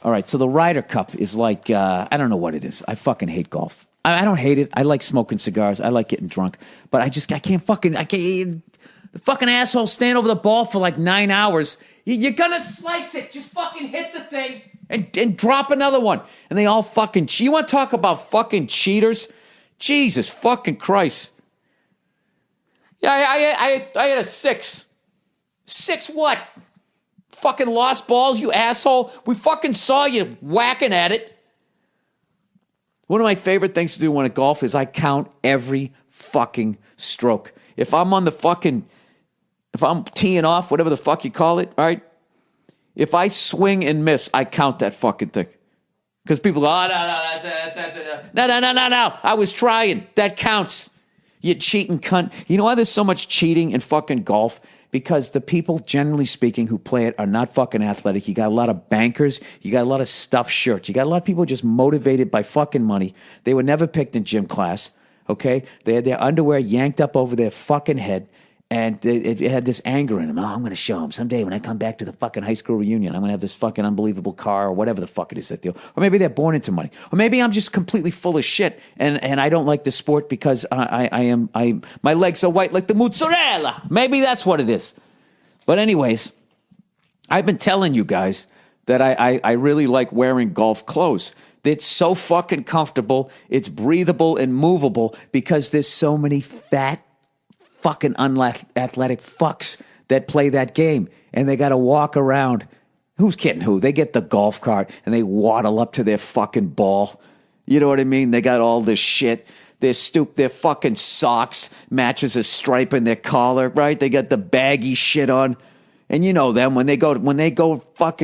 All right, so the Ryder Cup is like, I don't know what it is. I fucking hate golf. I don't hate it. I like smoking cigars. I like getting drunk. But I can't, the fucking assholes stand over the ball for like 9 hours. You're gonna slice it. Just fucking hit the thing and drop another one. And they all fucking, you want to talk about fucking cheaters? Jesus fucking Christ. Yeah, I had a 6. 6 what? Fucking lost balls, you asshole. We fucking saw you whacking at it. One of my favorite things to do when I golf is I count every fucking stroke. If I'm teeing off, whatever the fuck you call it, right? If I swing and miss, I count that fucking thing. Because people go, no. I was trying. That counts. You cheating cunt. You know why there's so much cheating in fucking golf? Because the people, generally speaking, who play it are not fucking athletic. You got a lot of bankers. You got a lot of stuffed shirts. You got a lot of people just motivated by fucking money. They were never picked in gym class, okay? They had their underwear yanked up over their fucking head, and it had this anger in them. Oh, I'm going to show them. Someday when I come back to the fucking high school reunion, I'm going to have this fucking unbelievable car or whatever the fuck it is that deal. Or maybe they're born into money. Or maybe I'm just completely full of shit and I don't like the sport because my legs are white like the mozzarella. Maybe that's what it is. But anyways, I've been telling you guys that I really like wearing golf clothes. It's so fucking comfortable. It's breathable and movable because there's so many fat fucking unathletic fucks that play that game, and they got to walk around. Who's kidding who? They get the golf cart and they waddle up to their fucking ball. You know what I mean? They got all this shit. Their fucking socks matches a stripe in their collar, right? They got the baggy shit on. And you know them when they go back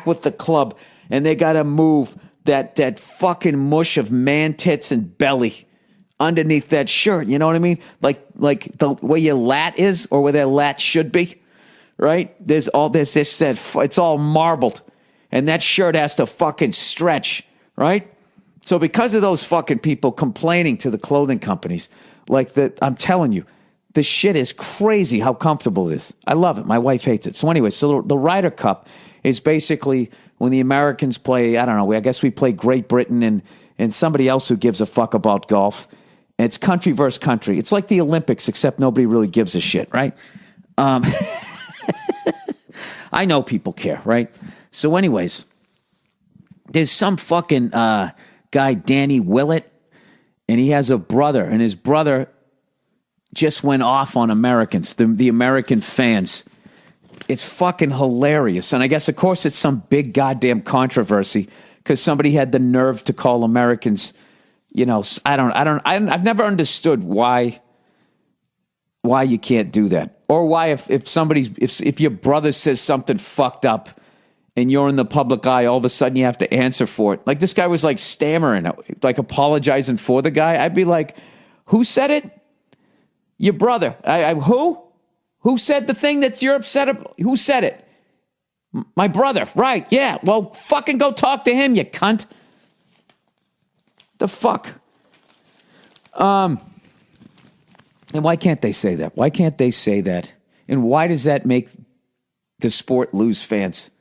with the club and they got to move that fucking mush of man tits and belly underneath that shirt, you know what I mean? Like the way your lat is, or where their lat should be, right? There's all this it's all marbled, and that shirt has to fucking stretch, right? So because of those fucking people complaining to the clothing companies, I'm telling you, the shit is crazy how comfortable it is. I love it. My wife hates it. So anyway, so the Ryder Cup is basically when the Americans play, I don't know, I guess we play Great Britain and somebody else who gives a fuck about golf. And it's country versus country. It's like the Olympics, except nobody really gives a shit, right? I know people care, right? So anyways, there's some fucking guy, Danny Willet, and he has a brother, and his brother just went off on Americans, the American fans. It's fucking hilarious. And I guess, of course, it's some big goddamn controversy because somebody had the nerve to call Americans... You know, I've never understood why you can't do that, or why if your brother says something fucked up and you're in the public eye, all of a sudden you have to answer for it. Like this guy was like stammering, like apologizing for the guy. I'd be like, who said it? Your brother. Who? Who said the thing that you're upset about? Who said it? My brother. Right. Yeah. Well, fucking go talk to him, you cunt. The fuck? And why can't they say that? Why can't they say that? And why does that make the sport lose fans?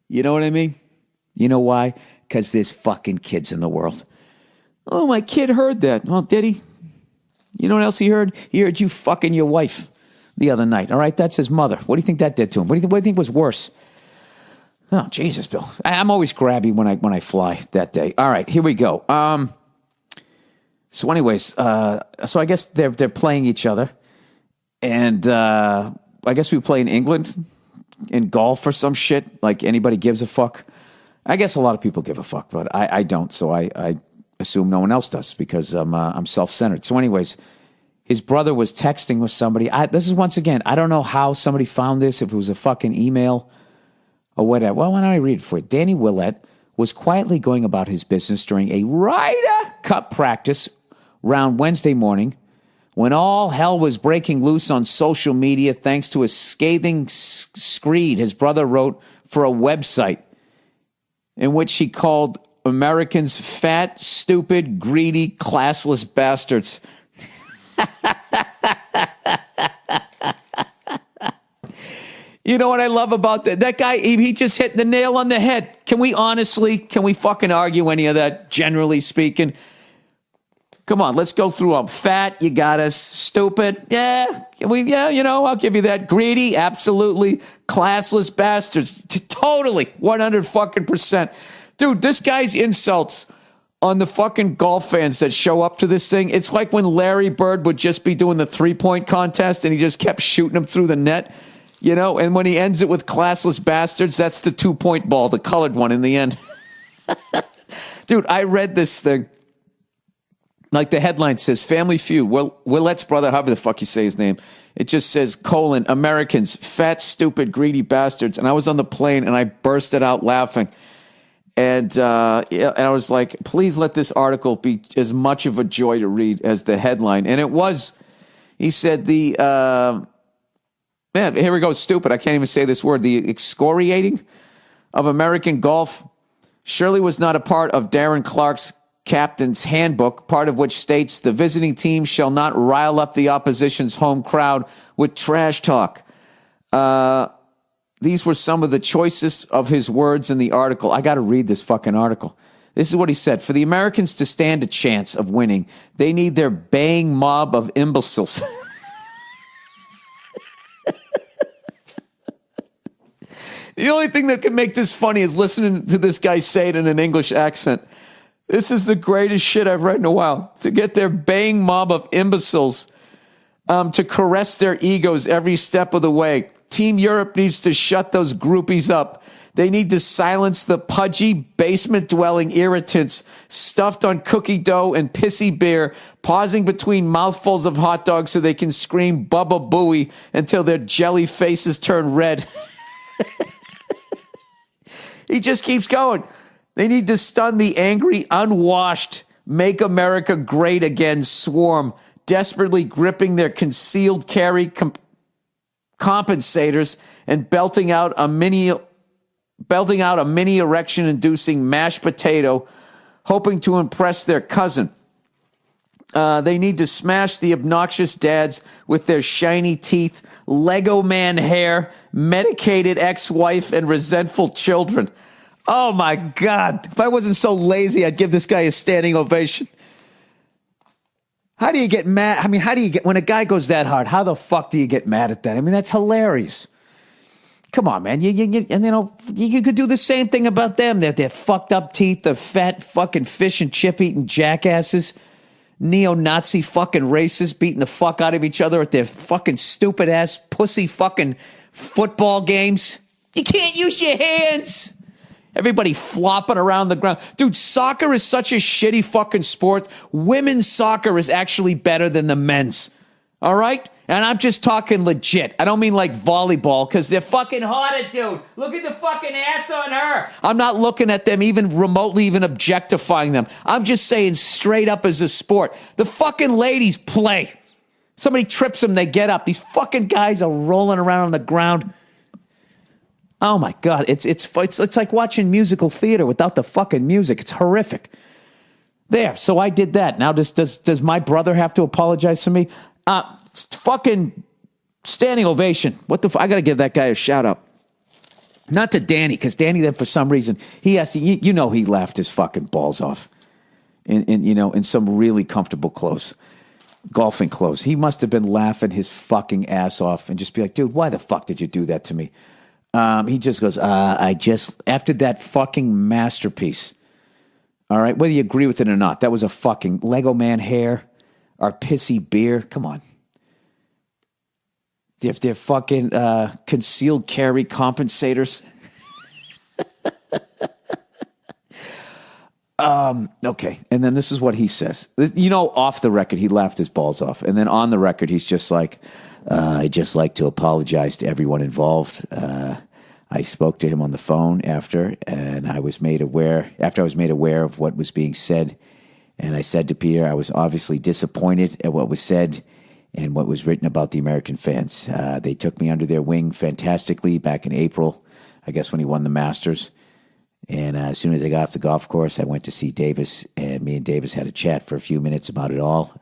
You know what I mean? You know why? Because there's fucking kids in the world. Oh, my kid heard that. Well, did he? You know what else he heard? He heard you fucking your wife the other night. All right, that's his mother. What do you think that did to him? What do you think was worse? Oh, Jesus, Bill. I'm always grabby when I fly that day. All right, here we go. So anyways, so I guess they're playing each other. And I guess we play in England in golf or some shit. Like anybody gives a fuck. I guess a lot of people give a fuck, but I don't. So I assume no one else does because I'm self-centered. So anyways, his brother was texting with somebody. This is once again, I don't know how somebody found this, if it was a fucking email or whatever. Well, why don't I read it for you? Danny Willet was quietly going about his business during a Ryder Cup practice round Wednesday morning when all hell was breaking loose on social media thanks to a scathing screed his brother wrote for a website in which he called Americans fat, stupid, greedy, classless bastards. You know what I love about that? That guy, he just hit the nail on the head. Can we fucking argue any of that, generally speaking? Come on, let's go through them. Fat, you got us. Stupid, yeah, I'll give you that. Greedy, absolutely. Classless bastards, totally, 100%. Dude, this guy's insults on the fucking golf fans that show up to this thing, it's like when Larry Bird would just be doing the 3-point contest and he just kept shooting them through the net, and when he ends it with classless bastards, that's the 2-point ball, the colored one in the end. Dude, I read this thing. Like the headline says, Family Feud, Willet's brother, however the fuck you say his name, it just says, Americans, fat, stupid, greedy bastards. And I was on the plane and I bursted out laughing. And I was like, please let this article be as much of a joy to read as the headline. And it was. He said here we go, stupid. I can't even say this word. The excoriating of American golf surely was not a part of Darren Clark's captain's handbook, part of which states the visiting team shall not rile up the opposition's home crowd with trash talk. These were some of the choicest of his words in the article. I got to read this fucking article. This is what he said. For the Americans to stand a chance of winning, they need their baying mob of imbeciles. The only thing that can make this funny is listening to this guy say it in an English accent. This is the greatest shit I've read in a while. To get their baying mob of imbeciles to caress their egos every step of the way. Team Europe needs to shut those groupies up. They need to silence the pudgy, basement-dwelling irritants stuffed on cookie dough and pissy beer, pausing between mouthfuls of hot dogs so they can scream Bubba Booey until their jelly faces turn red. He just keeps going. They need to stun the angry, unwashed, make America great again swarm, desperately gripping their concealed carry compensators and belting out a mini erection-inducing mashed potato, hoping to impress their cousin. They need to smash the obnoxious dads with their shiny teeth, Lego man hair, medicated ex-wife, and resentful children. Oh, my God. If I wasn't so lazy, I'd give this guy a standing ovation. How do you get mad? I mean, when a guy goes that hard, how the fuck do you get mad at that? I mean, that's hilarious. Come on, man. You could do the same thing about them. They're fucked up teeth, the fat fucking fish and chip eating jackasses, neo-Nazi fucking racists beating the fuck out of each other at their fucking stupid ass pussy fucking football games. You can't use your hands. Everybody flopping around the ground. Dude, soccer is such a shitty fucking sport. Women's soccer is actually better than the men's. All right? And I'm just talking legit. I don't mean like volleyball, because they're fucking hotter, dude. Look at the fucking ass on her. I'm not looking at them even remotely even objectifying them. I'm just saying straight up as a sport. The fucking ladies play. Somebody trips them, they get up. These fucking guys are rolling around on the ground. Oh my God, it's like watching musical theater without the fucking music. It's horrific. There, so I did that. Now does my brother have to apologize to me? Fucking standing ovation. I got to give that guy a shout out. Not to Danny, because Danny then for some reason he has to. He laughed his fucking balls off in some really comfortable clothes, golfing clothes. He must have been laughing his fucking ass off and just be like, dude, why the fuck did you do that to me? He just goes, after that fucking masterpiece, all right, whether you agree with it or not, that was a fucking Lego man hair, or pissy beer, come on. If they're fucking concealed carry compensators. Okay, and then this is what he says. Off the record, he laughed his balls off. And then on the record, he's just like, I'd just like to apologize to everyone involved. I spoke to him on the phone after I was made aware of what was being said. And I said to Peter, I was obviously disappointed at what was said and what was written about the American fans. They took me under their wing fantastically back in April, I guess when he won the Masters. And as soon as I got off the golf course, I went to see Davis, and me and Davis had a chat for a few minutes about it all.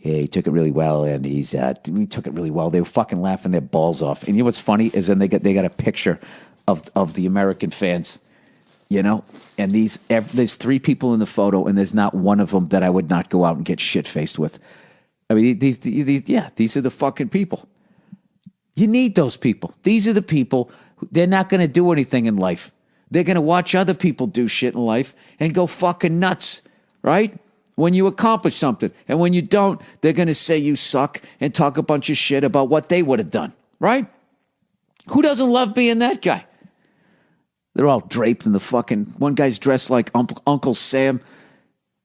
yeah, he took it really well, and he took it really well. They were fucking laughing their balls off. And you know what's funny is then they got a picture of the American fans, you know, and there's 3 people in the photo, and there's not one of them that I would not go out and get shit faced with. I mean, these are the fucking people. You need those people. These are the people. They're not going to do anything in life. They're going to watch other people do shit in life and go fucking nuts, right? When you accomplish something. And when you don't, they're going to say you suck and talk a bunch of shit about what they would have done, right? Who doesn't love being that guy? They're all draped in the fucking... One guy's dressed like Uncle Sam.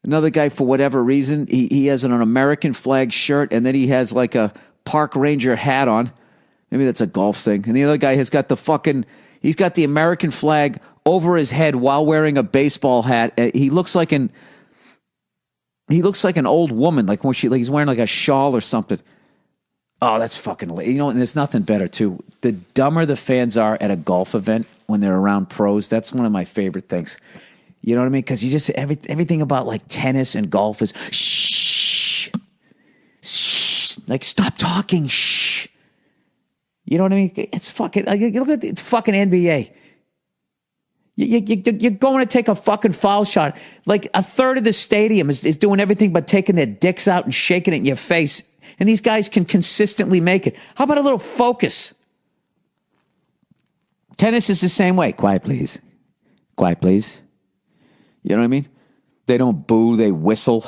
Another guy, for whatever reason, he has an American flag shirt, and then he has like a park ranger hat on. Maybe that's a golf thing. And the other guy has got he's got the American flag over his head while wearing a baseball hat. He looks like an old woman, like when he's wearing like a shawl or something. Oh, that's fucking late. You know, and there's nothing better too. The dumber the fans are at a golf event when they're around pros, that's one of my favorite things. You know what I mean? Because you just everything about like tennis and golf is shh, shh, like stop talking, shh. You know what I mean? It's fucking. You look at the fucking NBA. You're going to take a fucking foul shot. Like a third of the stadium is doing everything but taking their dicks out and shaking it in your face. And these guys can consistently make it. How about a little focus? Tennis is the same way. Quiet, please. Quiet, please. You know what I mean? They don't boo, they whistle.